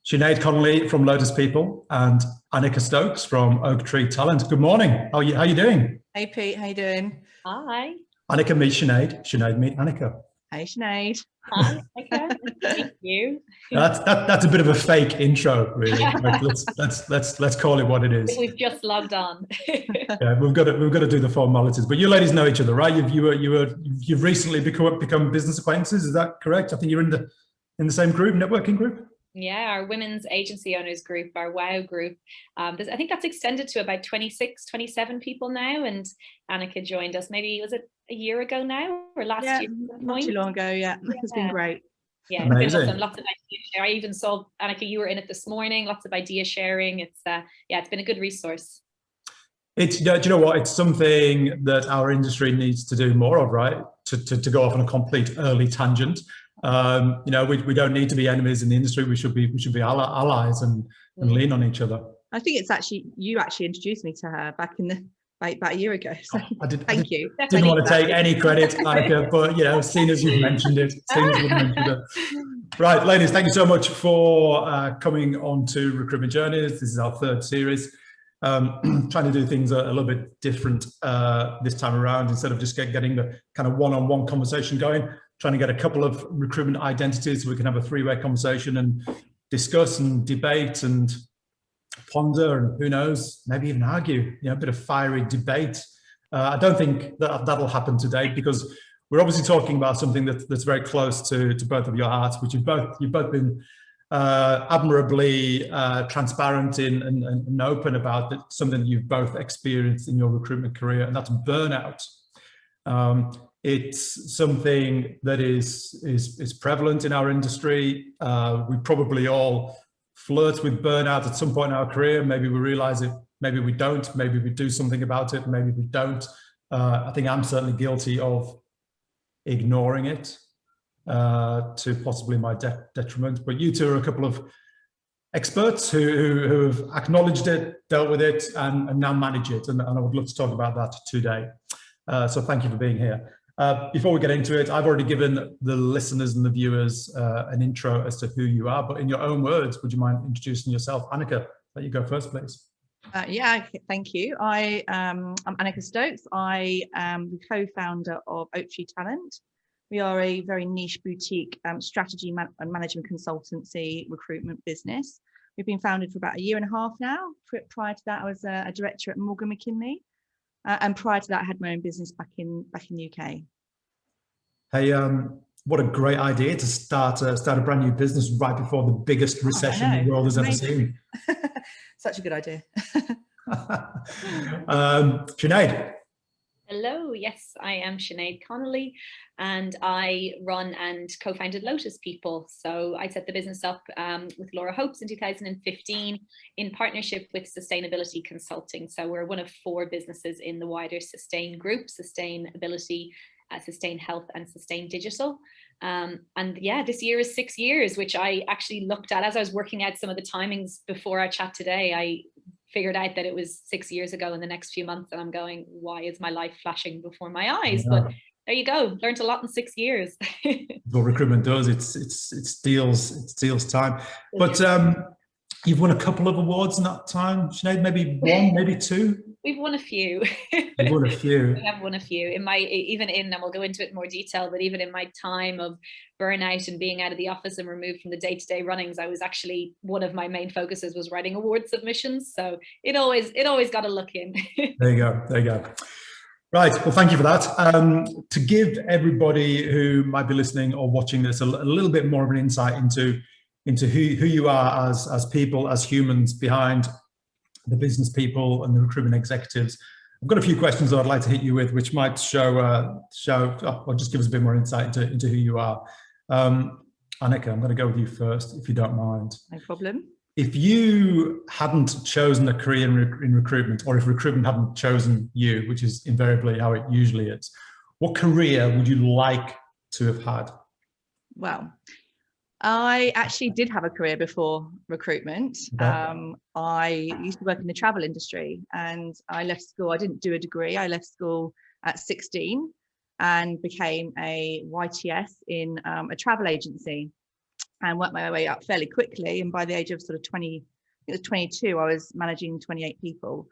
Sinead Connolly from Lotus People and Annika Stokes from Oak Tree Talent. Good morning. How are you doing? Hey Pete, how you doing? Hi. Annika meet Sinead. Sinead meet Annika. Hey Sinead. Hi, Annika. Thank you. That's a bit of a fake intro, really. Like, let's call it what it is. We've just logged on. Yeah, we've got to do the formalities. But you ladies know each other, right? You've recently become business acquaintances. Is that correct? I think you're in the same group, networking group. Yeah, our women's agency owners group, our WOW group. I think that's extended to about 26, 27 people now. And Annika joined us, maybe, was it a year ago now or last year? Not too long ago, yeah. It's been great. Yeah, it's been awesome. Lots of idea sharing. I even saw, Annika, you were in it this morning, lots of idea sharing. It's it's been a good resource. Do you know what? It's something that our industry needs to do more of, right? To go off on a complete early tangent. We don't need to be enemies in the industry. We should be allies and lean on each other. I think it's actually you introduced me to her back in about a year ago. So thank you. Didn't want to take any credit, Annika, but seeing as you've mentioned it, Right, ladies, thank you so much for coming on to Recruitment Journeys. This is our third series. Trying to do things a little bit different this time around. Instead of just getting the kind of one-on-one conversation going, trying to get a couple of recruitment identities so we can have a three-way conversation and discuss and debate and ponder and who knows, maybe even argue, a bit of fiery debate. I don't think that'll happen today because we're obviously talking about something that's very close to both of your hearts, which you've both been admirably transparent in and open about. That something that you've both experienced in your recruitment career, and that's burnout. It's something that is prevalent in our industry. We probably all flirt with burnout at some point in our career. Maybe we realize it, maybe we don't, maybe we do something about it, maybe we don't. I think I'm certainly guilty of ignoring it to possibly my detriment. But you two are a couple of experts who have acknowledged it, dealt with it, and now manage it. And I would love to talk about that today. So thank you for being here. Before we get into it, I've already given the listeners and the viewers an intro as to who you are, but in your own words, would you mind introducing yourself? Annika, let you go first, please. Thank you. I'm Annika Stokes. I am the co-founder of Oak Tree Talent. We are a very niche boutique strategy and management consultancy recruitment business. We've been founded for about a year and a half now. Prior to that, I was a director at Morgan McKinley. And prior to that, I had my own business back in the UK. Hey, what a great idea to start a brand new business right before the biggest recession the world has ever seen. Such a good idea. Sinead. Hello, yes, I am Sinead Connolly, and I run and co-founded Lotus People. So I set the business up with Laura Hopes in 2015 in partnership with Sustainability Consulting. So we're one of 4 businesses in the wider Sustain group: Sustainability, Sustain Health, and Sustain Digital. And yeah, this year is 6 years, which I actually looked at as I was working out some of the timings before our chat today. I figured out that it was 6 years ago in the next few months, and I'm going, why is my life flashing before my eyes? But there you go, learned a lot in 6 years. What recruitment does, it steals time. But you've won a couple of awards in that time, Sinead. Maybe one, maybe 2. We've won a few. You've won a few. We have won a few. And we'll go into it in more detail, but even in my time of burnout and being out of the office and removed from the day-to-day runnings, I was actually, one of my main focuses was writing award submissions. So it always got a look in. There you go. Right, well, thank you for that. To give everybody who might be listening or watching this a little bit more of an insight into who you are as people, as humans behind the business people and the recruitment executives, I've got a few questions that I'd like to hit you with, which might or just give us a bit more insight into who you are. Annika, I'm going to go with you first, if you don't mind. No problem. If you hadn't chosen a career in recruitment, or if recruitment hadn't chosen you, which is invariably how it usually is, what career would you like to have had? Well, I actually did have a career before recruitment. Okay. I used to work in the travel industry, and I left school. I didn't do a degree. I left school at 16 and became a YTS in a travel agency. and worked my way up fairly quickly. And by the age of sort of 20, it was 22, I was managing 28 people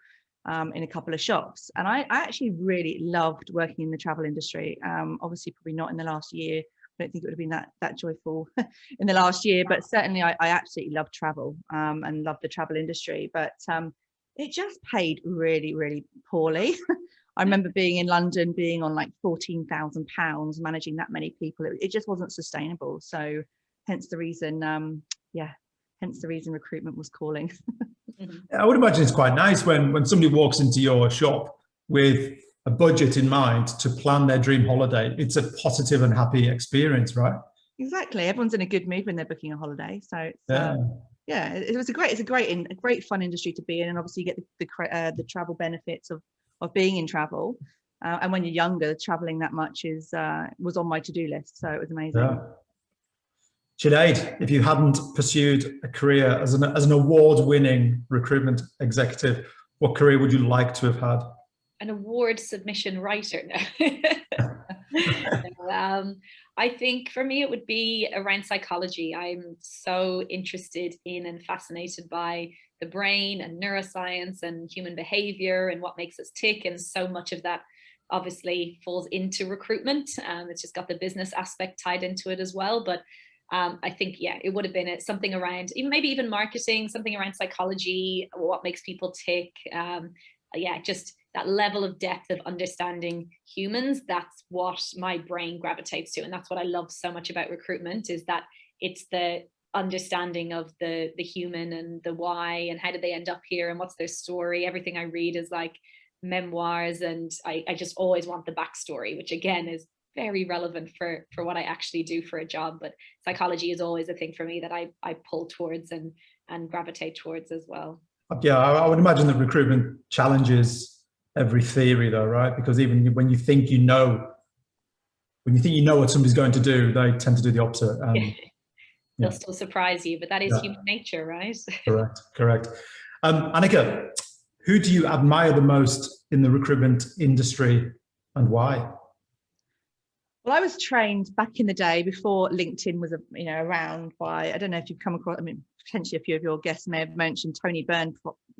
in a couple of shops. And I actually really loved working in the travel industry. Obviously, probably not in the last year. I don't think it would have been that joyful in the last year, but certainly I absolutely loved travel and loved the travel industry. But it just paid really, really poorly. I remember being in London, being on like £14,000, managing that many people. It just wasn't sustainable. So hence the reason, hence the reason recruitment was calling. I would imagine it's quite nice when somebody walks into your shop with a budget in mind to plan their dream holiday. It's a positive and happy experience, right? Exactly. Everyone's in a good mood when they're booking a holiday. So it's, Yeah. it's a great fun industry to be in, and obviously you get the travel benefits of being in travel. And when you're younger, traveling that much was on my to-do list. So it was amazing. Yeah. Sinead, if you hadn't pursued a career as an award-winning recruitment executive, what career would you like to have had? An award submission writer. No. I think for me it would be around psychology. I'm so interested in and fascinated by the brain and neuroscience and human behavior and what makes us tick, and so much of that obviously falls into recruitment. It's just got the business aspect tied into it as well, but I think, yeah, it would have been something around maybe even marketing, something around psychology, what makes people tick. Just that level of depth of understanding humans. That's what my brain gravitates to. And that's what I love so much about recruitment, is that it's the understanding of the human and the why and how did they end up here and what's their story. Everything I read is like memoirs, and I just always want the backstory, which again is very relevant for what I actually do for a job. But psychology is always a thing for me that I pull towards and gravitate towards as well. Yeah, I would imagine that recruitment challenges every theory though, right? Because even when you think you know what somebody's going to do, they tend to do the opposite. They'll still surprise you, but that is human nature, right? Correct. Annika, who do you admire the most in the recruitment industry and why? Well, I was trained back in the day before LinkedIn was, around by, I don't know if you've come across, potentially a few of your guests may have mentioned Tony Byrne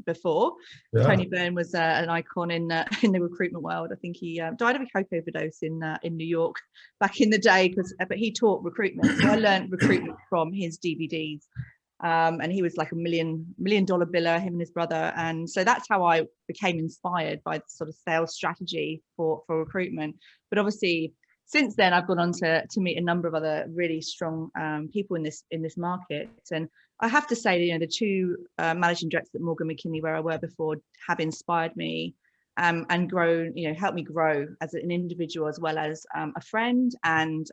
before. Yeah. Tony Byrne was an icon in the recruitment world. I think he died of a coke overdose in New York back in the day, but he taught recruitment. So I learned recruitment from his DVDs. And he was like $1 million biller, him and his brother. And so that's how I became inspired by the sort of sales strategy for recruitment. But obviously, since then, I've gone on to meet a number of other really strong people in this market. And I have to say, the two managing directors at Morgan McKinley, where I were before, have inspired me and grown, helped me grow as an individual as well as a friend, and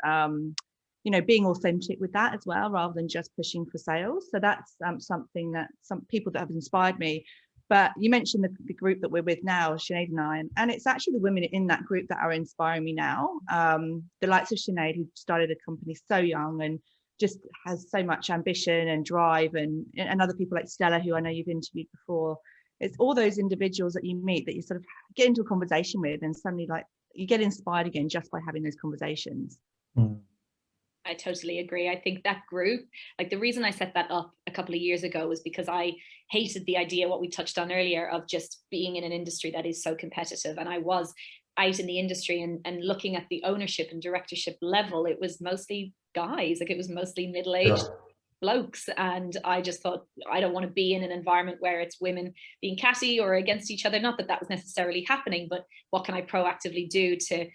being authentic with that as well, rather than just pushing for sales. So that's something that some people that have inspired me. But you mentioned the group that we're with now, Sinead and I, and it's actually the women in that group that are inspiring me now. The likes of Sinead, who started a company so young and just has so much ambition and drive, and other people like Stella, who I know you've interviewed before. It's all those individuals that you meet that you sort of get into a conversation with, and suddenly like you get inspired again just by having those conversations. I totally agree. I think that group, like the reason I set that up a couple of years ago was because I hated the idea, what we touched on earlier, of just being in an industry that is so competitive. And I was out in the industry and looking at the ownership and directorship level, it was mostly guys, like it was mostly middle-aged blokes. And I just thought, I don't want to be in an environment where it's women being catty or against each other. Not that that was necessarily happening, but what can I proactively do to,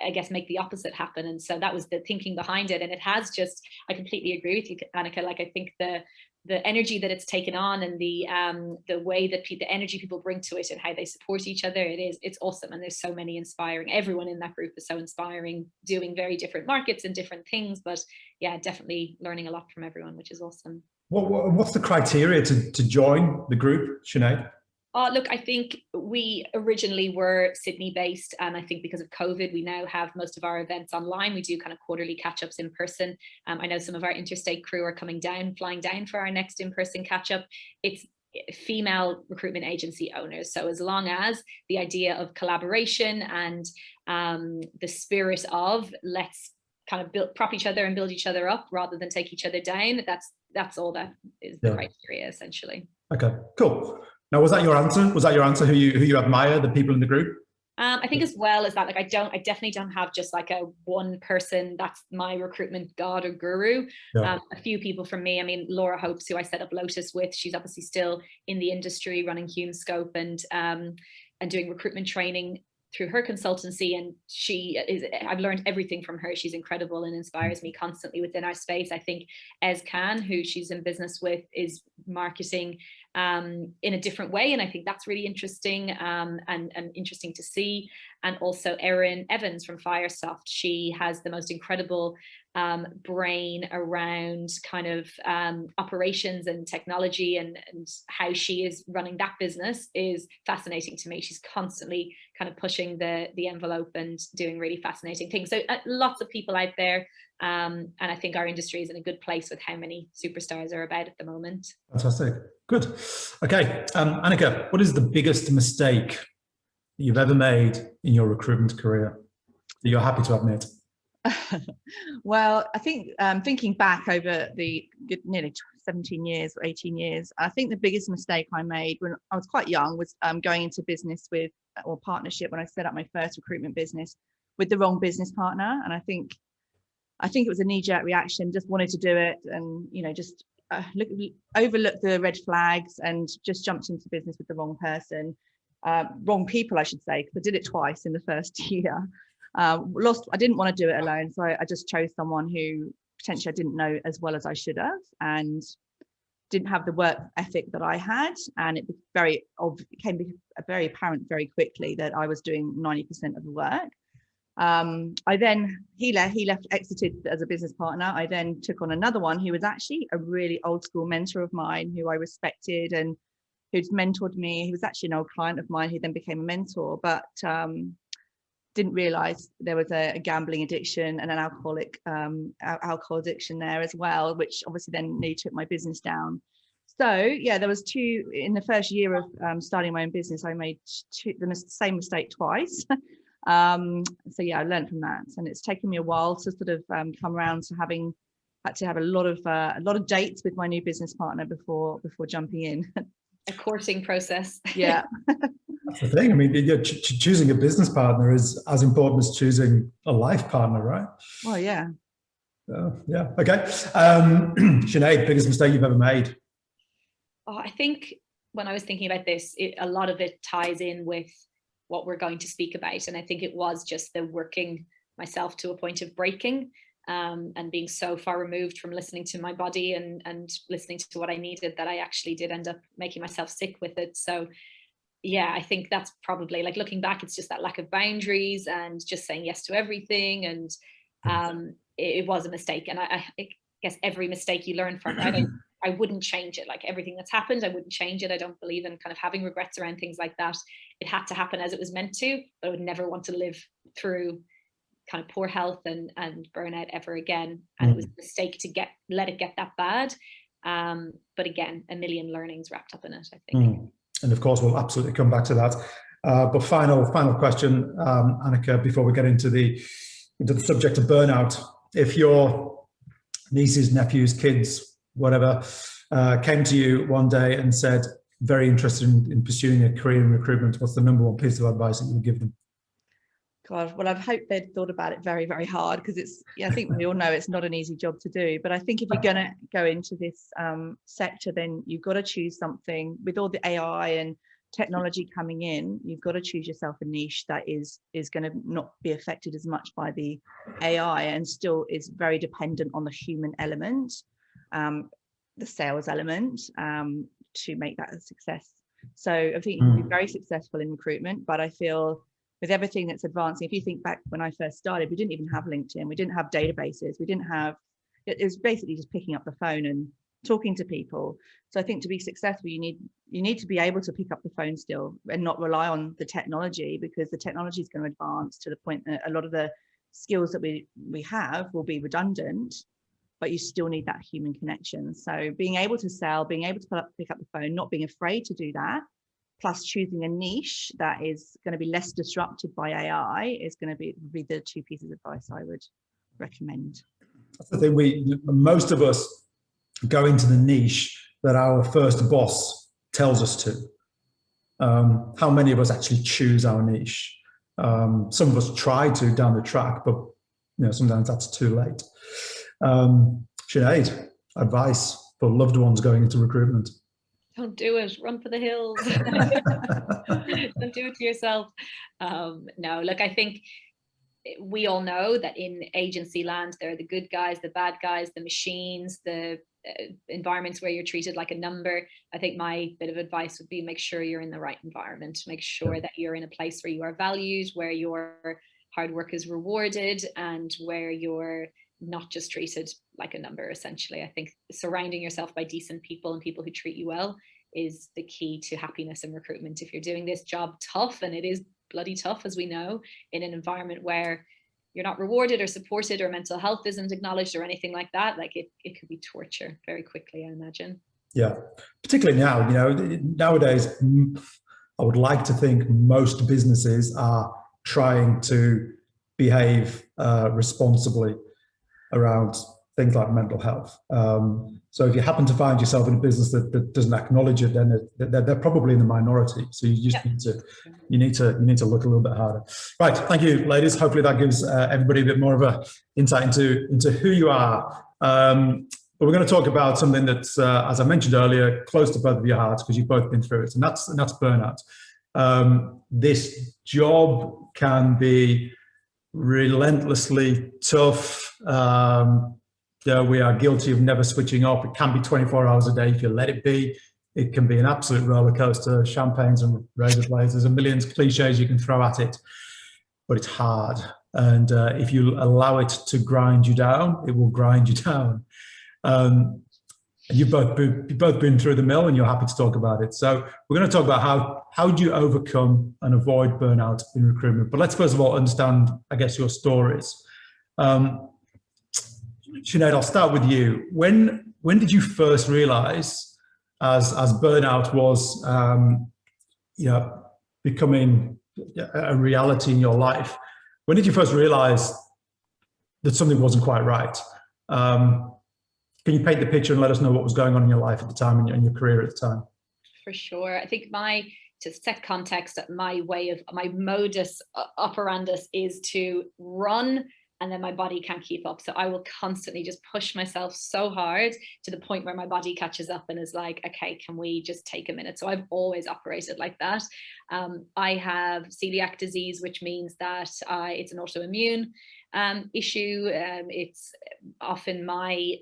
I guess, make the opposite happen? And so that was the thinking behind it. And it has just, I completely agree with you, Annika. Like, I think the energy that it's taken on, and the way that the energy people bring to it and how they support each other, it's awesome. And there's so many inspiring, everyone in that group is so inspiring, doing very different markets and different things, but yeah, definitely learning a lot from everyone, which is awesome. What's the criteria to join the group, Sinead? Look, I think we originally were Sydney based, and I think because of COVID, we now have most of our events online. We do kind of quarterly catch-ups in person. I know some of our interstate crew are flying down for our next in-person catch-up. It's female recruitment agency owners. So as long as the idea of collaboration and the spirit of let's kind of prop each other and build each other up rather than take each other down. That's all that is the criteria, essentially. Okay, cool. Now, was that your answer? Was that your answer? Who you admire, the people in the group? I think as well as that, like I definitely don't have just like a one person that's my recruitment god or guru. A few people from me. I mean, Laura Hopes, who I set up Lotus with, she's obviously still in the industry running HumeScope and doing recruitment training through her consultancy, and I've learned everything from her. She's incredible and inspires me constantly within our space. I think Ez Khan, who she's in business with, is marketing in a different way, and I think that's really interesting and interesting to see. And also Erin Evans from Firesoft, she has the most incredible brain around kind of operations and technology, and how she is running that business is fascinating to me. She's constantly kind of pushing the envelope and doing really fascinating things. So lots of people out there, and I think our industry is in a good place with how many superstars are about at the moment. Fantastic. Good. Okay, Annika, what is the biggest mistake you've ever made in your recruitment career that you're happy to admit? Well, I think thinking back over the nearly 17 years or 18 years, I think the biggest mistake I made when I was quite young was going into business with, or partnership, when I set up my first recruitment business with the wrong business partner. And I think it was a knee-jerk reaction, just wanted to do it, and just overlooked the red flags and just jumped into business with the wrong person, wrong people, I should say, because I did it twice in the first year. I didn't want to do it alone, so I just chose someone who potentially I didn't know as well as I should have, and didn't have the work ethic that I had, and it became very apparent very quickly that I was doing 90% of the work. He left, exited as a business partner. I then took on another one who was actually a really old school mentor of mine, who I respected and who'd mentored me. He was actually an old client of mine who then became a mentor, but didn't realize there was a gambling addiction and an alcohol addiction there as well, which obviously then nearly took my business down. So yeah, there was two in the first year of starting my own business. I made the same mistake twice. So yeah, I learned from that, and it's taken me a while to sort of come around to had to have a lot of dates with my new business partner before jumping in. A courting process. Yeah. That's the thing. I mean, choosing a business partner is as important as choosing a life partner, right? Well, yeah. Yeah. Okay. Sinead, biggest mistake you've ever made? Oh, I think when I was thinking about this, a lot of it ties in with what we're going to speak about. And I think it was just the working myself to a point of breaking, and being so far removed from listening to my body and listening to what I needed, that I actually did end up making myself sick with it. So yeah, I think that's probably, like, looking back, it's just that lack of boundaries and just saying yes to everything. And it was a mistake. And I guess every mistake you learn from, right? I wouldn't change it. Like, everything that's happened, I wouldn't change it. I don't believe in kind of having regrets around things like that. It had to happen as it was meant to, but I would never want to live through kind of poor health and burnout ever again. And it was a mistake to let it get that bad. But again, a million learnings wrapped up in it, I think. And of course, we'll absolutely come back to that. But final question, Annika, before we get into the subject of burnout. If your nieces, nephews, kids, whatever, came to you one day and said, very interested in pursuing a career in recruitment, what's the number one piece of advice that you would give them? God, well, I'd hope they'd thought about it very, very hard, because I think we all know it's not an easy job to do. But I think if you're going to go into this sector, then you've got to choose something. With all the AI and technology coming in, you've got to choose yourself a niche that is going to not be affected as much by the AI, and still is very dependent on the human element, the sales element, to make that a success. So I think you can be very successful in recruitment, but I feel with everything that's advancing, if you think back when I first started, we didn't even have LinkedIn, we didn't have databases, it was basically just picking up the phone and talking to people. So I think to be successful, you need to be able to pick up the phone still and not rely on the technology, because the technology is going to advance to the point that a lot of the skills that we have will be redundant, but you still need that human connection. So being able to sell, being able to pick up the phone, not being afraid to do that, plus choosing a niche that is going to be less disrupted by AI is going to be the two pieces of advice I would recommend. That's the thing, most of us go into the niche that our first boss tells us to. How many of us actually choose our niche? Some of us try to down the track, but sometimes that's too late. Sinead, advice for loved ones going into recruitment? Don't do it. Run for the hills. Don't do it to yourself. No, look, I think we all know that in agency land, there are the good guys, the bad guys, the machines, the environments where you're treated like a number. I think my bit of advice would be make sure you're in the right environment. Make sure that you're in a place where you are valued, where your hard work is rewarded, and where you're not just treated like a number, essentially. I think surrounding yourself by decent people and people who treat you well is the key to happiness in recruitment. If you're doing this job tough, and it is bloody tough, as we know, in an environment where you're not rewarded or supported, or mental health isn't acknowledged or anything like that, like it could be torture very quickly, I imagine. Yeah, particularly now, nowadays, I would like to think most businesses are trying to behave responsibly around things like mental health. So if you happen to find yourself in a business that doesn't acknowledge it, then they're probably in the minority. So you just need to look a little bit harder. Right, thank you, ladies. Hopefully that gives everybody a bit more of a insight into who you are. But we're going to talk about something that's, as I mentioned earlier, close to both of your hearts because you've both been through it, and that's burnout. This job can be relentlessly tough. We are guilty of never switching off. It can be 24 hours a day if you let it be. It can be an absolute roller coaster, champagnes and razor blades. There's a million cliches you can throw at it, but it's hard. And if you allow it to grind you down, it will grind you down. And you've both been through the mill, and you're happy to talk about it. So we're going to talk about how do you overcome and avoid burnout in recruitment. But let's first of all understand, I guess, your stories. Sinead, I'll start with you. When did you first realize, as burnout was, becoming a reality in your life, when did you first realize that something wasn't quite right? Can you paint the picture and let us know what was going on in your life at the time and in your career at the time? For sure. I think to set context, my modus operandus is to run, and then my body can't keep up. So I will constantly just push myself so hard to the point where my body catches up and is like, okay, can we just take a minute? So I've always operated like that. I have celiac disease, which means that it's an autoimmune issue. It's often my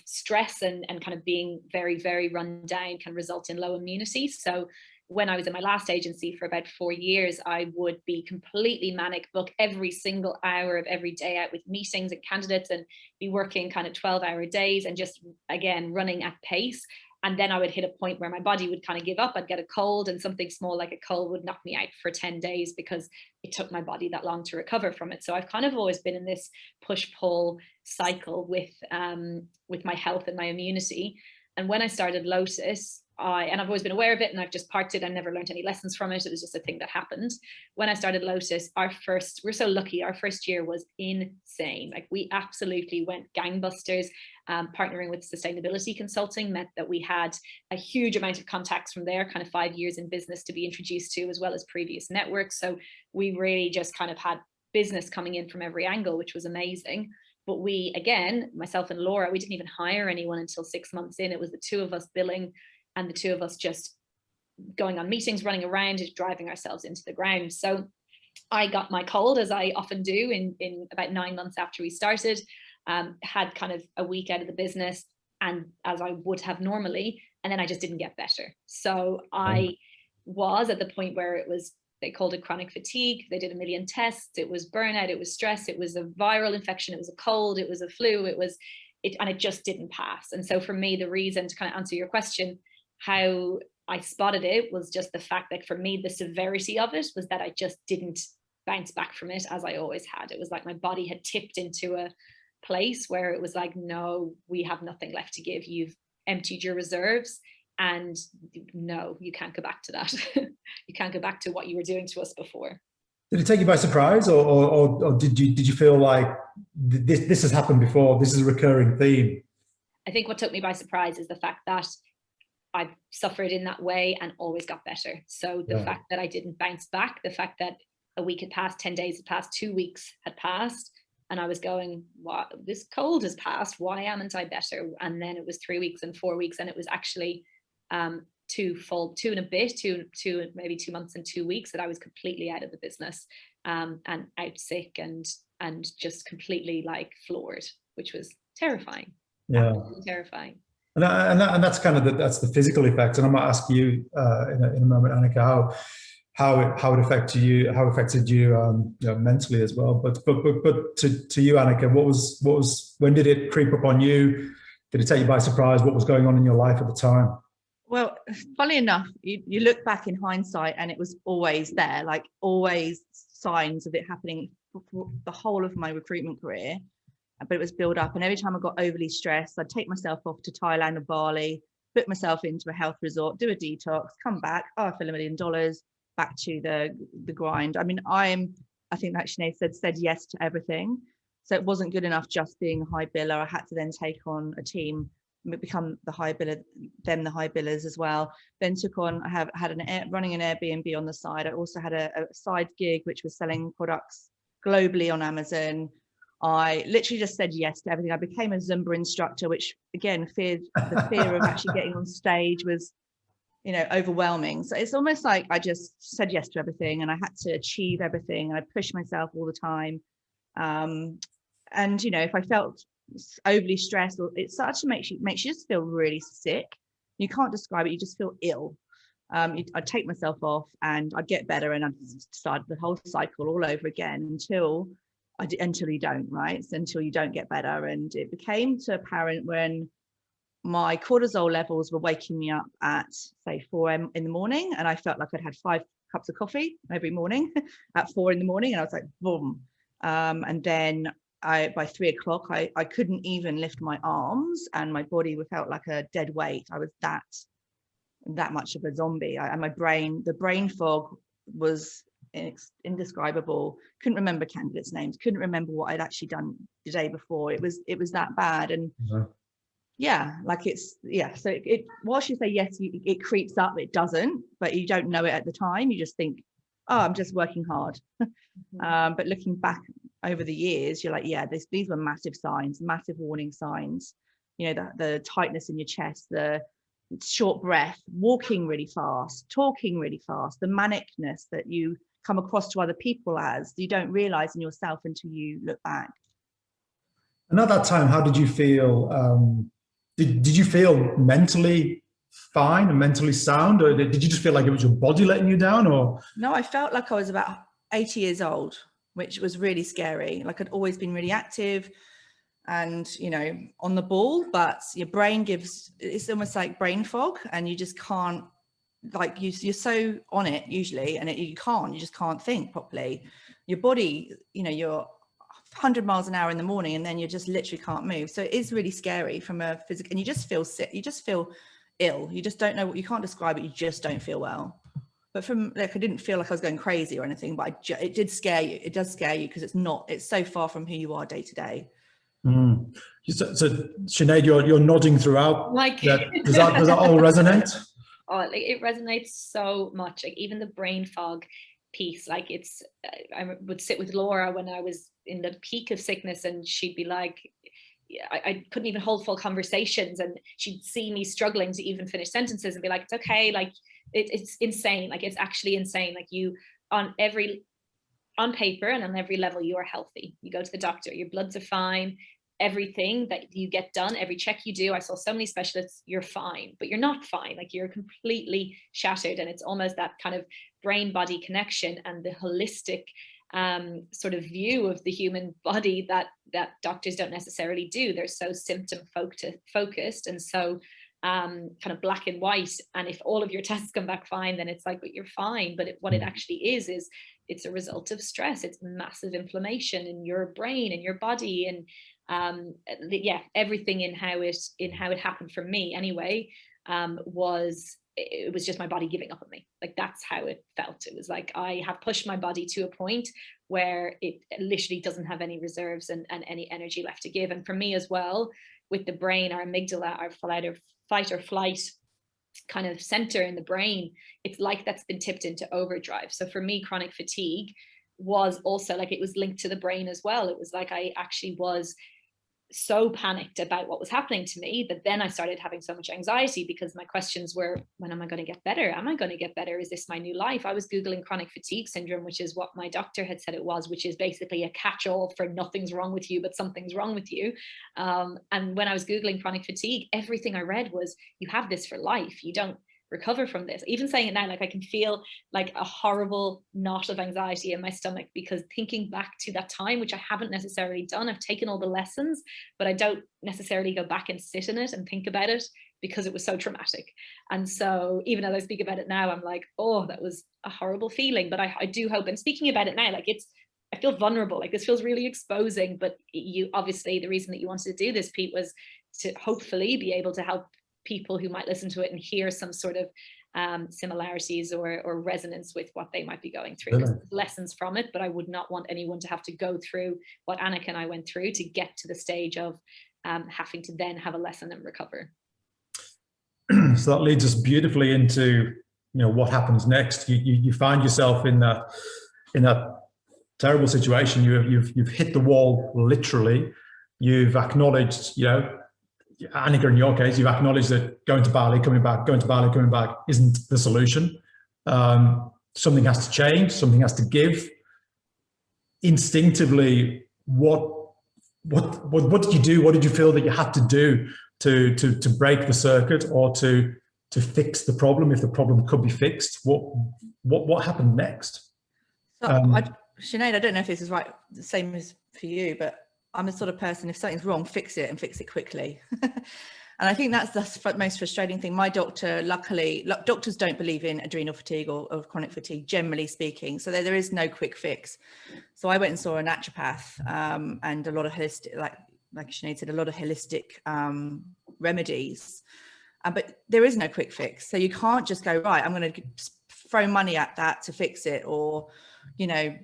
stress and kind of being very, very run down can result in low immunity. So when I was in my last agency for about 4 years, I would be completely manic, book every single hour of every day out with meetings and candidates, and be working kind of 12-hour days and just, again, running at pace. And then I would hit a point where my body would kind of give up. I'd get a cold, and something small like a cold would knock me out for 10 days because it took my body that long to recover from it. So I've kind of always been in this push-pull cycle with my health and my immunity. And when I started Lotus, and I've always been aware of it, and I've just parked it. I never learned any lessons from it. It was just a thing that happened. When I started Lotus, we're so lucky. Our first year was insane. Like, we absolutely went gangbusters. Partnering with sustainability consulting meant that we had a huge amount of contacts from there, kind of 5 years in business to be introduced to, as well as previous networks. So we really just kind of had business coming in from every angle, which was amazing. But we, again, myself and Laura, we didn't even hire anyone until 6 months in. It was the two of us billing, and the two of us just going on meetings, running around, driving ourselves into the ground. So I got my cold, as I often do, in about 9 months after we started, had kind of a week out of the business, and as I would have normally, and then I just didn't get better. So I was at the point where they called it chronic fatigue. They did a million tests. It was burnout, it was stress, it was a viral infection, it was a cold, it was a flu, and it just didn't pass. And so for me, the reason, to kind of answer your question, how I spotted it, was just the fact that for me, the severity of it was that I just didn't bounce back from it as I always had. It was like my body had tipped into a place where it was like, no, we have nothing left to give. You've emptied your reserves, and no, you can't go back to that. You can't go back to what you were doing to us before. Did it take you by surprise, or did you feel like this has happened before? This is a recurring theme. I think what took me by surprise is the fact that I've suffered in that way and always got better. So the fact that I didn't bounce back, the fact that a week had passed, 10 days had passed, 2 weeks had passed, and I was going, what, this cold has passed, why amn't I better? And then it was 3 weeks and 4 weeks, and it was actually two and a bit, maybe 2 months and 2 weeks that I was completely out of the business, and out sick and just completely like floored, which was terrifying. Yeah, absolutely terrifying. And that's kind of that's the physical effect. And I'm going to ask you in a moment, Annika, how it affected you, mentally as well. But to you, Annika, when did it creep up on you? Did it take you by surprise? What was going on in your life at the time? Well, funnily enough, you look back in hindsight and it was always there, like always signs of it happening for the whole of my recruitment career. But it was built up, and every time I got overly stressed, I'd take myself off to Thailand or Bali, put myself into a health resort, do a detox, come back, I feel $1 million, back to the grind. I mean, I think that Sinead said yes to everything. So it wasn't good enough just being a high biller. I had to then take on a team, become the high biller, them the high billers as well. Then running an Airbnb on the side. I also had a side gig which was selling products globally on Amazon. I literally just said yes to everything. I became a Zumba instructor, which again, the fear of actually getting on stage was, overwhelming. So it's almost like I just said yes to everything, and I had to achieve everything. I pushed myself all the time. And if I felt overly stressed, or it started to makes you just feel really sick. You can't describe it. You just feel ill. I'd take myself off and I'd get better, and I'd start the whole cycle all over again until you don't, right? So until you don't get better. And it became apparent when my cortisol levels were waking me up at say 4 a.m. in the morning, and I felt like I'd had 5 cups of coffee every morning at 4 in the morning, and I was like, boom. And then by 3 o'clock, I couldn't even lift my arms, and my body felt like a dead weight. I was that much of a zombie. And the brain fog was indescribable. Couldn't remember candidates' names, couldn't remember what I'd actually done the day before. It was that bad. And so it whilst you say yes, it creeps up, it doesn't, but you don't know it at the time. You just think, oh, I'm just working hard. But looking back over the years, you're like, yeah, these were massive signs, massive warning signs. The tightness in your chest, the short breath, walking really fast, talking really fast, the manicness that you come across to other people as you don't realize in yourself until you look back. And at that time, how did you feel? Did you feel mentally fine and mentally sound, or did you just feel like it was your body letting you down? Or no, I felt like I was about 80 years old, which was really scary. Like I'd always been really active and on the ball, but your brain it's almost like brain fog, and you just can't, like you're so on it usually, and you just can't think properly. Your body, you're 100 miles an hour in the morning, and then you just literally can't move. So it is really scary from a physical, and you just feel sick, you just feel ill, you just don't know what, you can't describe it, you just don't feel well. But from I didn't feel like I was going crazy or anything, but it did scare you. It does scare you because it's so far from who you are day to day. So Sinead, you're nodding throughout. Like, does that all resonate? Oh, like it resonates so much. Like even the brain fog piece, like I would sit with Laura when I was in the peak of sickness, and she'd be like, I couldn't even hold full conversations, and she'd see me struggling to even finish sentences and be like, it's okay, like it's insane, like it's actually insane, like you on paper and on every level you are healthy. You go to the doctor, your bloods are fine, everything that you get done, every check you do, I saw so many specialists, you're fine, but you're not fine, like you're completely shattered. And it's almost that kind of brain body connection and the holistic sort of view of the human body that doctors don't necessarily do. They're so symptom focused and so kind of black and white, and if all of your tests come back fine, then it's like, but you're fine. But what it actually is it's a result of stress. It's massive inflammation in your brain and your body, and everything in how it happened for me anyway was it was just my body giving up on me. Like, that's how it felt. It was like I have pushed my body to a point where it literally doesn't have any reserves and any energy left to give. And for me as well, with the brain, our amygdala, our fight or flight kind of center in the brain, it's like that's been tipped into overdrive. So for me, chronic fatigue was also like, it was linked to the brain as well. It was like I actually was so panicked about what was happening to me that then I started having so much anxiety, because my questions were, when am I going to get better? Am I going to get better? Is this my new life? I was Googling chronic fatigue syndrome, which is what my doctor had said it was, which is basically a catch-all for nothing's wrong with you, but something's wrong with you. And when I was Googling chronic fatigue, everything I read was, you have this for life. You don't recover from this. Even saying it now, like I can feel like a horrible knot of anxiety in my stomach, because thinking back to that time, which I haven't necessarily done, I've taken all the lessons, but I don't necessarily go back and sit in it and think about it, because it was so traumatic. And so even as I speak about it now, I'm like, oh, that was a horrible feeling. But I do hope, and speaking about it now, like I feel vulnerable, like this feels really exposing. But you obviously, the reason that you wanted to do this, Pete, was to hopefully be able to help people who might listen to it and hear some sort of similarities or resonance with what they might be going through. There's lessons from it, but I would not want anyone to have to go through what Annika and I went through to get to the stage of having to then have a lesson and recover. So that leads us beautifully into, what happens next. You find yourself in that terrible situation. You've hit the wall, literally. You've acknowledged, Annika, in your case, you've acknowledged that going to Bali, coming back isn't the solution. Something has to change, something has to give. Instinctively, what did you do? What did you feel that you had to do to break the circuit, or to fix the problem, if the problem could be fixed? What happened next? So Sinead, I don't know if this is right, the same as for you, but I'm the sort of person, if something's wrong, fix it, and fix it quickly. And I think that's the most frustrating thing. My doctor, luckily, doctors don't believe in adrenal fatigue or chronic fatigue, generally speaking. So there is no quick fix. So I went and saw a naturopath and a lot of holistic, like Sinead said, a lot of holistic remedies. But there is no quick fix. So you can't just go, right, I'm going to throw money at that to fix it, or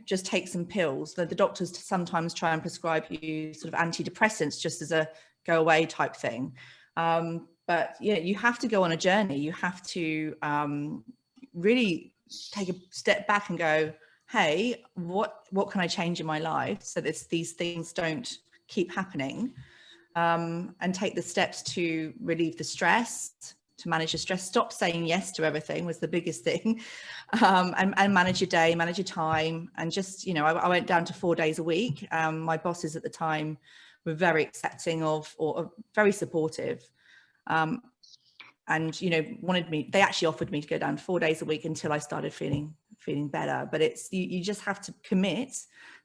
just take some pills. The doctors sometimes try and prescribe you sort of antidepressants just as a go away type thing. But you have to go on a journey. You have to really take a step back and go, hey, what can I change in my life so that these things don't keep happening, and take the steps to relieve the stress, to manage your stress. Stop saying yes to everything was the biggest thing, and manage your day, manage your time. And just, I went down to 4 days a week. My bosses at the time were very accepting of, or very supportive, and, they actually offered me to go down 4 days a week until I started feeling better. But you just have to commit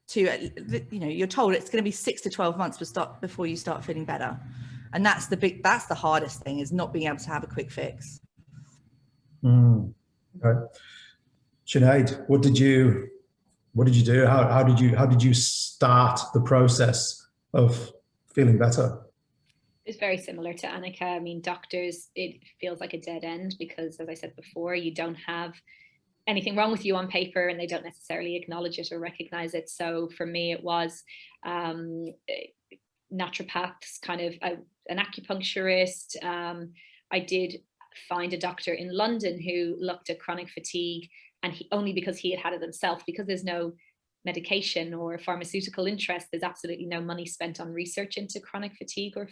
to, you're told it's going to be 6 to 12 months before you start feeling better. And that's the hardest thing, is not being able to have a quick fix. Okay. Sinead, what did you do? How did you start the process of feeling better? It's very similar to Annika. I mean, doctors, it feels like a dead end, because as I said before, you don't have anything wrong with you on paper, and they don't necessarily acknowledge it or recognize it. So for me, it was naturopaths, kind of an acupuncturist. I did find a doctor in London who looked at chronic fatigue, and only because he had had it himself, because there's no medication or pharmaceutical interest, there's absolutely no money spent on research into chronic fatigue or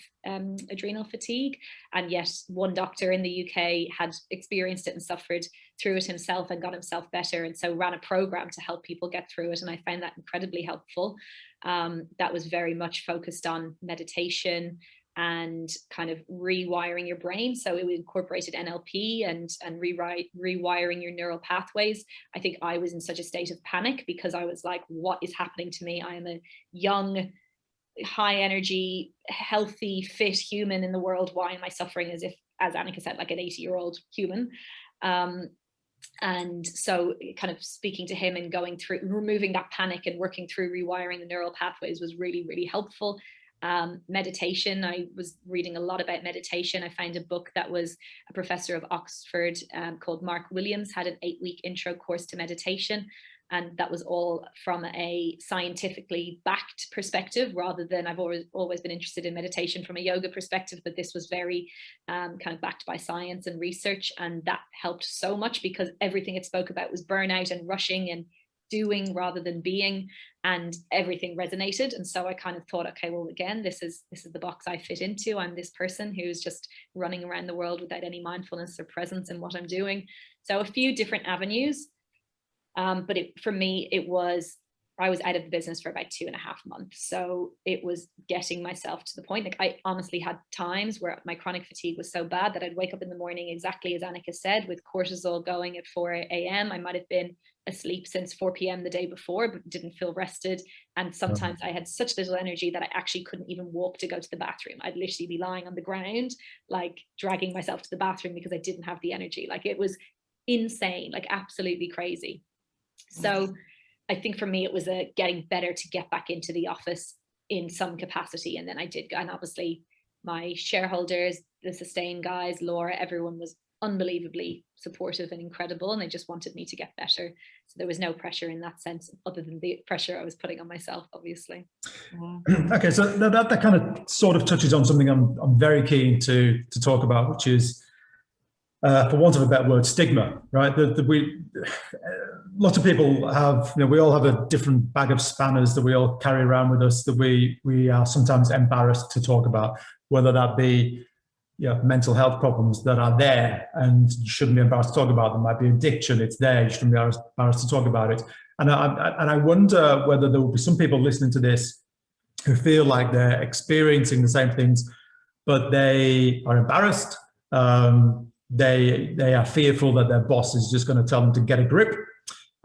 adrenal fatigue. And yet one doctor in the UK had experienced it and suffered through it himself and got himself better, and so ran a program to help people get through it. And I found that incredibly helpful. That was very much focused on meditation and kind of rewiring your brain. So it incorporated NLP and rewiring your neural pathways. I think I was in such a state of panic, because I was like, what is happening to me? I am a young, high energy, healthy, fit human in the world. Why am I suffering as Annika said, like an 80-year-old human? And so kind of speaking to him and going through, removing that panic and working through rewiring the neural pathways was really, really helpful. Meditation. I was reading a lot about meditation. I found a book that was a professor of Oxford called Mark Williams, had an 8-week intro course to meditation. And that was all from a scientifically backed perspective, rather than, I've always been interested in meditation from a yoga perspective, but this was very kind of backed by science and research. And that helped so much, because everything it spoke about was burnout and rushing and doing rather than being, and everything resonated. And so I kind of thought, okay, well, again, this is the box I fit into. I'm this person who's just running around the world without any mindfulness or presence in what I'm doing. So a few different avenues. But for me, I was out of the business for about 2.5 months. So it was getting myself to the point, like I honestly had times where my chronic fatigue was so bad that I'd wake up in the morning, exactly as Annika said, with cortisol going at 4 a.m. I might have been asleep since 4 p.m. the day before, but didn't feel rested. And sometimes I had such little energy that I actually couldn't even walk to go to the bathroom. I'd literally be lying on the ground, like dragging myself to the bathroom because I didn't have the energy. Like it was insane, like absolutely crazy. So I think for me, it was getting better to get back into the office in some capacity. And then I did. And obviously my shareholders, the Sustain guys, Laura, everyone was unbelievably supportive and incredible. And they just wanted me to get better. So there was no pressure in that sense, other than the pressure I was putting on myself, obviously. Okay, so that kind of sort of touches on something I'm very keen to talk about, which is, for want of a better word, stigma, right? Lots of people have, we all have a different bag of spanners that we all carry around with us, that we are sometimes embarrassed to talk about, whether that be mental health problems that are there and you shouldn't be embarrassed to talk about them. Might be addiction, it's there, you shouldn't be embarrassed to talk about it. And I wonder whether there will be some people listening to this who feel like they're experiencing the same things, but they are embarrassed. They are fearful that their boss is just going to tell them to get a grip,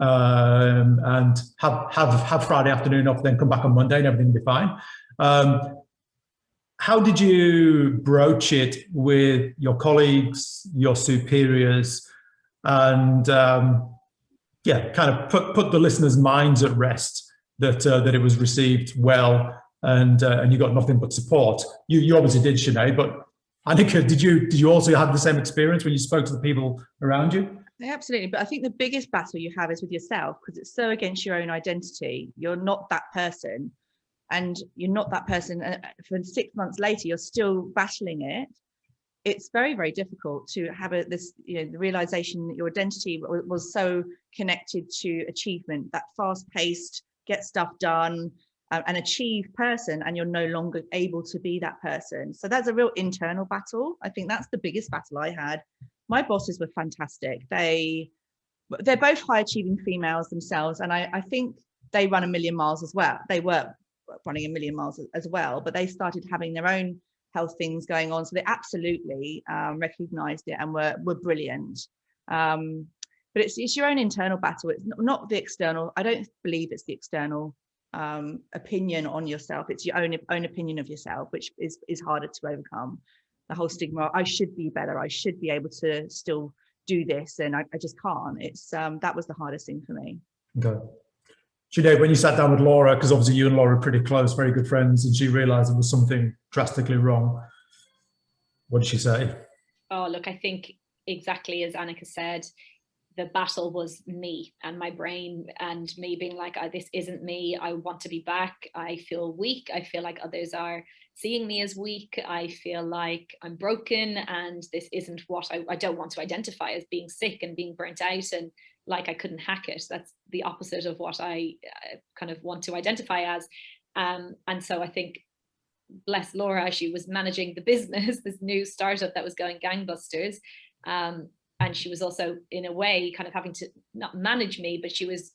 and have Friday afternoon off, then come back on Monday and everything will be fine. How did you broach it with your colleagues, your superiors, and kind of put the listeners' minds at rest that it was received well, and you got nothing but support? You obviously did, Sinead, but Annika, did you also have the same experience when you spoke to the people around you? Yeah, absolutely. But I think the biggest battle you have is with yourself, because it's so against your own identity. You're not that person, and you're not that person. And for 6 months later, you're still battling it. It's very, very difficult to have the realization that your identity was so connected to achievement, that fast-paced, get stuff done, and achieve person, and you're no longer able to be that person. So that's a real internal battle. I think that's the biggest battle I had. My bosses were fantastic. They're both high achieving females themselves, and I think they run a million miles as well. They were running a million miles as well, but they started having their own health things going on. So they absolutely recognized it and were brilliant. But it's your own internal battle. It's not the external. I don't believe it's the external opinion on yourself. It's your own opinion of yourself, which is harder to overcome. The whole stigma, I should be better, I should be able to still do this, and I just can't. It's that was the hardest thing for me. Okay. Sinead, when you sat down with Laura, because obviously you and Laura are pretty close, very good friends, and she realized there was something drastically wrong, what did she say? Oh, look, I think exactly as Annika said, the battle was me and my brain, and me being like, this isn't me. I want to be back. I feel weak. I feel like others are seeing me as weak. I feel like I'm broken, and this isn't what I don't want to identify as being sick and being burnt out and like I couldn't hack it. That's the opposite of what I kind of want to identify as. And so I think, bless Laura, she was managing the business, this new startup that was going gangbusters. And she was also, in a way, kind of having to not manage me, but she was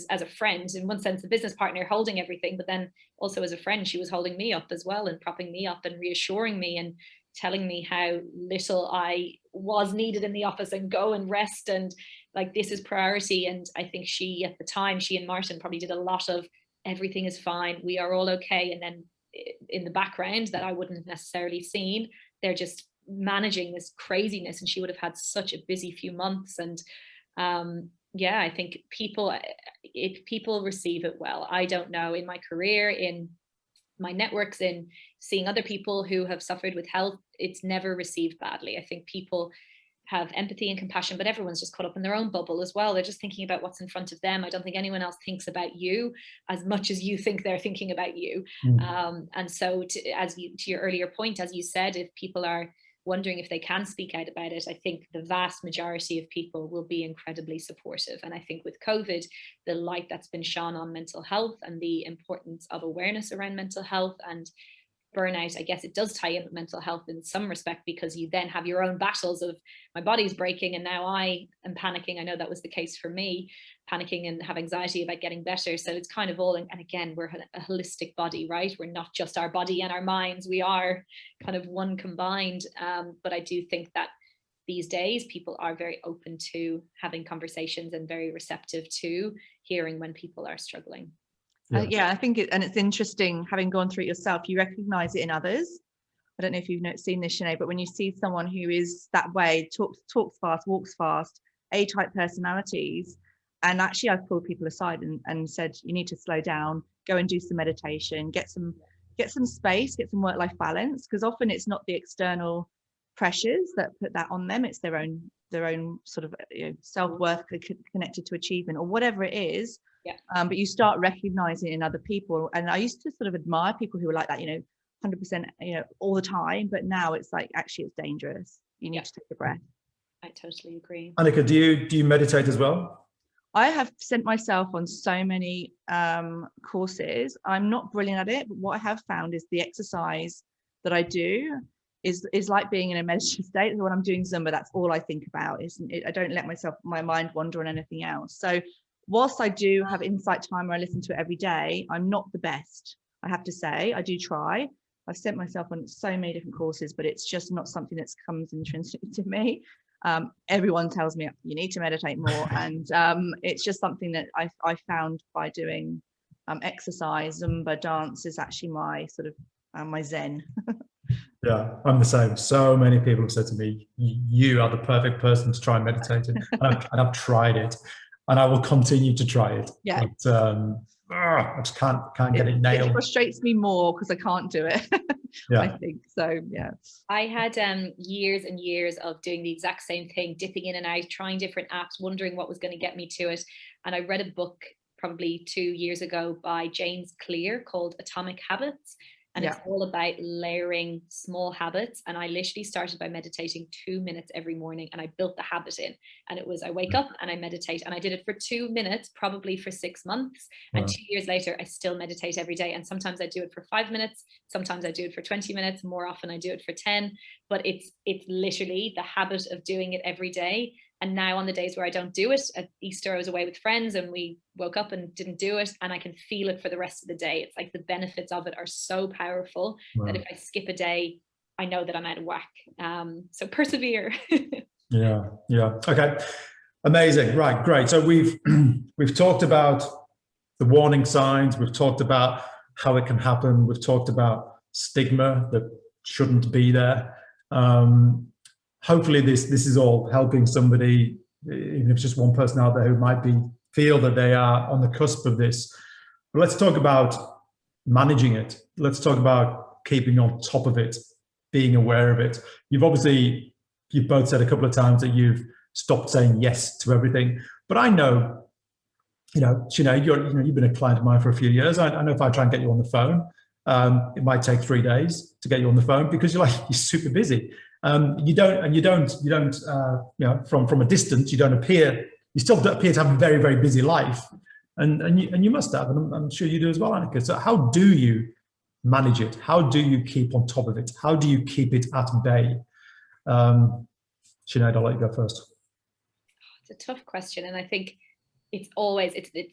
as a friend, in one sense, a business partner holding everything, but then also as a friend, she was holding me up as well and propping me up and reassuring me and telling me how little I was needed in the office and go and rest and like this is priority. And I think she, at the time, she and Martin probably did a lot of everything is fine, we are all okay. And then in the background that I wouldn't necessarily seen, they're just managing this craziness, and she would have had such a busy few months. And yeah, I think if people receive it well, I don't know, in my career, in my networks, in seeing other people who have suffered with health, it's never received badly. I think people have empathy and compassion, but everyone's just caught up in their own bubble as well. They're just thinking about what's in front of them. I don't think anyone else thinks about you as much as you think they're thinking about you. And so to your earlier point, as you said, if people are wondering if they can speak out about it, I think the vast majority of people will be incredibly supportive. And I think with COVID, the light that's been shone on mental health and the importance of awareness around mental health and burnout, I guess it does tie in with mental health in some respect, because you then have your own battles of, my body's breaking and now I am panicking. I know that was the case for me, panicking and have anxiety about getting better. So it's kind of all, and again, we're a holistic body, right? We're not just our body and our minds, we are kind of one combined. But I do think that these days people are very open to having conversations and very receptive to hearing when people are struggling. Yeah, I think it's interesting, having gone through it yourself, you recognize it in others. I don't know if you've seen this, Sinead, but when you see someone who is that way, talks fast, walks fast, A-type personalities, and actually I've pulled people aside and said, you need to slow down, go and do some meditation, get some space, get some work-life balance, because often it's not the external pressures that put that on them, it's their own sort of self-worth connected to achievement or whatever it is. Yeah. But you start recognizing in other people, and I used to sort of admire people who were like that, 100%, all the time. But now it's like, actually, it's dangerous. You need to take a breath. I totally agree. Annika, do you meditate as well? I have sent myself on so many courses. I'm not brilliant at it, but what I have found is the exercise that I do is like being in a meditative state. So when I'm doing Zumba, that's all I think about. I don't let my mind wander on anything else. So whilst I do have insight time where I listen to it every day, I'm not the best, I have to say. I do try. I've sent myself on so many different courses, but it's just not something that comes intrinsically to me. Everyone tells me you need to meditate more, and it's just something that I found by doing exercise. Zumba dance is actually my sort of my zen. Yeah, I'm the same. So many people have said to me, you are the perfect person to try meditating. And I've tried it. And I will continue to try it. Yeah. But I just can't get it nailed. It frustrates me more because I can't do it. Yeah. I think so. Yeah. I had years and years of doing the exact same thing, dipping in and out, trying different apps, wondering what was going to get me to it. And I read a book probably 2 years ago by James Clear called Atomic Habits. And it's all about layering small habits. And I literally started by meditating 2 minutes every morning, and I built the habit in. And it was, I wake up and I meditate, and I did it for 2 minutes, probably for 6 months. And 2 years later, I still meditate every day. And sometimes I do it for 5 minutes. Sometimes I do it for 20 minutes. More often I do it for 10, but it's literally the habit of doing it every day. And now on the days where I don't do it, at Easter, I was away with friends and we woke up and didn't do it, and I can feel it for the rest of the day. It's like the benefits of it are so powerful that if I skip a day, I know that I'm out of whack. So persevere. Yeah. Okay. Amazing. Right. Great. So we've talked about the warning signs. We've talked about how it can happen. We've talked about stigma that shouldn't be there. Hopefully this is all helping somebody, even if it's just one person out there who might feel that they are on the cusp of this. But let's talk about managing it. Let's talk about keeping on top of it, being aware of it. You've both said a couple of times that you've stopped saying yes to everything. But I know, Sinead, you've been a client of mine for a few years. I know if I try and get you on the phone, it might take 3 days to get you on the phone because you're super busy. You don't from a distance, you still appear to have a very, very busy life, and you must have, and I'm sure you do as well, Annika. So how do you manage it? How do you keep on top of it? How do you keep it at bay? Sinead, I'll let you go first. It's a tough question, and I think it's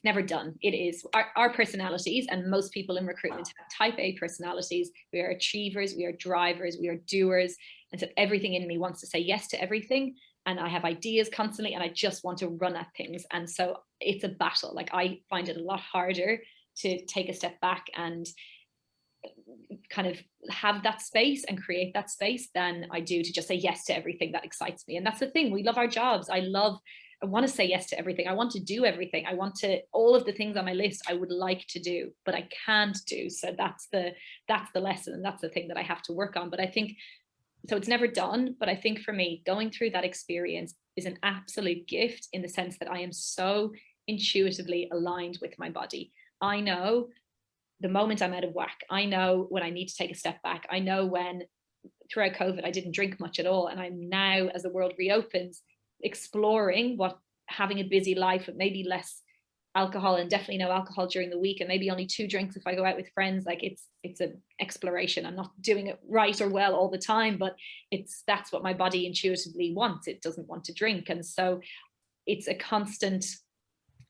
never done. It is our personalities, and most people in recruitment have type A personalities. We are achievers, we are drivers, we are doers. And so everything in me wants to say yes to everything. And I have ideas constantly, and I just want to run at things. And so it's a battle. Like, I find it a lot harder to take a step back and kind of have that space and create that space than I do to just say yes to everything that excites me. And that's the thing. We love our jobs. I love want to say yes to everything. I want to do everything. I want to, all of the things on my list I would like to do, but I can't do. So that's the lesson. And that's the thing that I have to work on. But I think, so it's never done, but I think for me, going through that experience is an absolute gift in the sense that I am so intuitively aligned with my body. I know the moment I'm out of whack. I know when I need to take a step back. I know when throughout COVID, I didn't drink much at all. And I'm now, as the world reopens, exploring what having a busy life with maybe less alcohol and definitely no alcohol during the week and maybe only 2 drinks if I go out with friends. Like it's an exploration. I'm not doing it right or well all the time, but that's what my body intuitively wants. It doesn't want to drink. And so it's a constant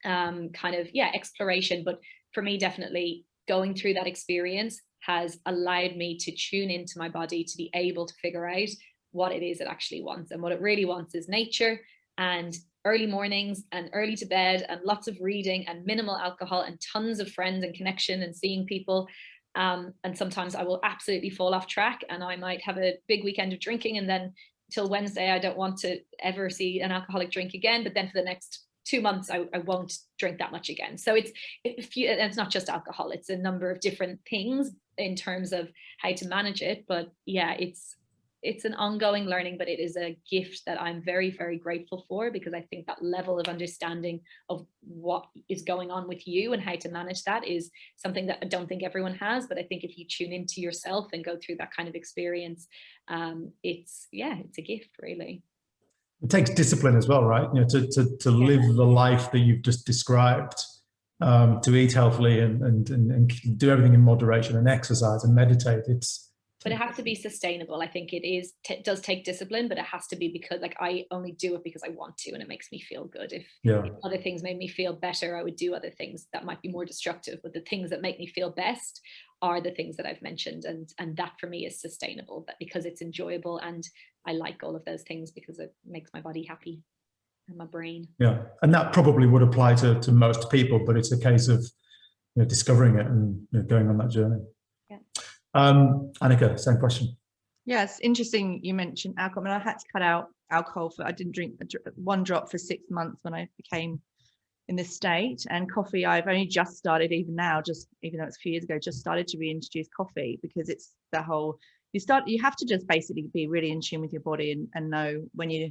kind of, exploration. But for me, definitely going through that experience has allowed me to tune into my body, to be able to figure out what it is it actually wants. And what it really wants is nature and early mornings and early to bed and lots of reading and minimal alcohol and tons of friends and connection and seeing people. And sometimes I will absolutely fall off track and I might have a big weekend of drinking, and then till Wednesday I don't want to ever see an alcoholic drink again. But then for the next 2 months I won't drink that much again. So it's not just alcohol, it's a number of different things in terms of how to manage it. But yeah, it's an ongoing learning, but it is a gift that I'm very, very grateful for, because I think that level of understanding of what is going on with you and how to manage that is something that I don't think everyone has. But I think if you tune into yourself and go through that kind of experience, it's a gift, really. It takes discipline as well, right? To live the life that you've just described, to eat healthily and do everything in moderation and exercise and meditate. But it has to be sustainable. I think it does take discipline, but it has to be because I only do it because I want to and it makes me feel good. If other things made me feel better, I would do other things that might be more destructive. But the things that make me feel best are the things that I've mentioned. And that for me is sustainable, but because it's enjoyable and I like all of those things because it makes my body happy and my brain. Yeah. And that probably would apply to most people, but it's a case of discovering it and going on that journey. Yeah. Annika, same question. Yes, interesting you mentioned alcohol. I mean, I had to cut out alcohol I didn't drink 1 drop for 6 months when I became in this state. And coffee, I've only just started, even now, even though it's a few years ago, just started to reintroduce coffee, because it's the whole, you have to just basically be really in tune with your body and know when you're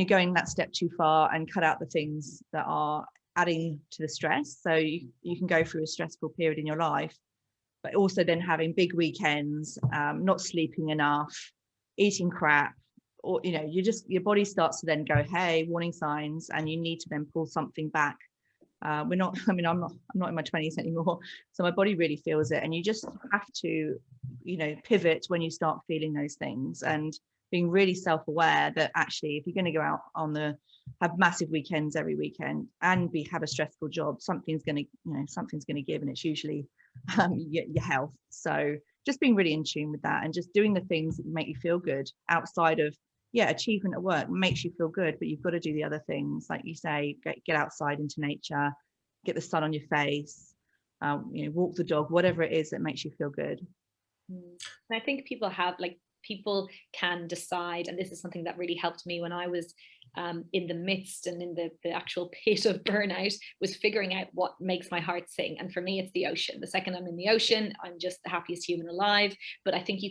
going that step too far, and cut out the things that are adding to the stress. So you can go through a stressful period in your life, but also then having big weekends, not sleeping enough, eating crap, or your body starts to then go, hey, warning signs, and you need to then pull something back. I'm not in my 20s anymore, so my body really feels it, and you just have to pivot when you start feeling those things, and being really self-aware that actually, if you're going to go out have massive weekends every weekend and have a stressful job, something's going to give, and it's usually your health. So just being really in tune with that and just doing the things that make you feel good outside of achievement at work makes you feel good, but you've got to do the other things, like you say, get outside into nature, get the sun on your face, walk the dog, whatever it is that makes you feel good. And I think people can decide, and this is something that really helped me when I was in the midst and in the actual pit of burnout, was figuring out what makes my heart sing. And for me, it's the ocean. The second I'm in the ocean, I'm just the happiest human alive. But I think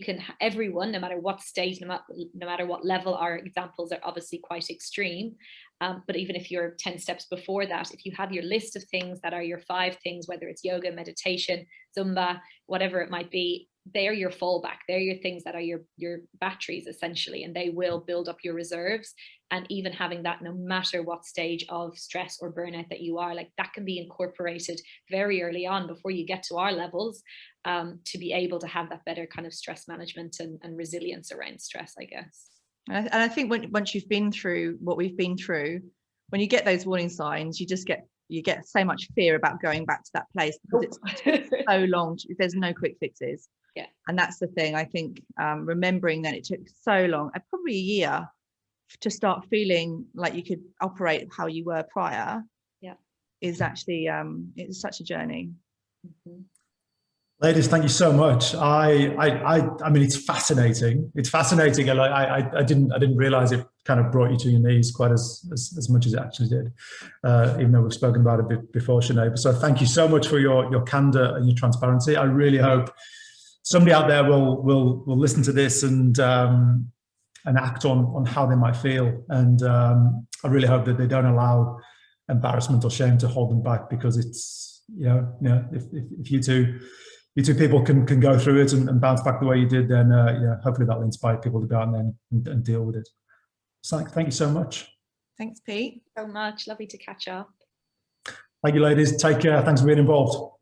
everyone, no matter what stage, no matter what level, our examples are obviously quite extreme. But even if you're 10 steps before that, if you have your list of things that are your 5 things, whether it's yoga, meditation, Zumba, whatever it might be, they're your fallback. They're your things that are your batteries, essentially, and they will build up your reserves. And even having that, no matter what stage of stress or burnout that you are, that can be incorporated very early on before you get to our levels, to be able to have that better kind of stress management and resilience around stress, I guess. And I think once you've been through what we've been through, when you get those warning signs, you get so much fear about going back to that place, because it's so long. There's no quick fixes. Yeah. And that's the thing, I think, remembering that it took so long, probably a year, to start feeling like you could operate how you were prior, is actually it's such a journey. Mm-hmm. Ladies, thank you so much. I mean, it's fascinating. It's fascinating, and I didn't realize it kind of brought you to your knees quite as much as it actually did, even though we've spoken about it a bit before, Sinead. So thank you so much for your candor and your transparency. I really hope somebody out there will listen to this and act on how they might feel. And I really hope that they don't allow embarrassment or shame to hold them back, because it's, if you two people can go through it and bounce back the way you did, then hopefully that'll inspire people to go out there and deal with it. So thank you so much. Thanks, Pete. So much. Lovely to catch up. Thank you, ladies. Take care. Thanks for being involved.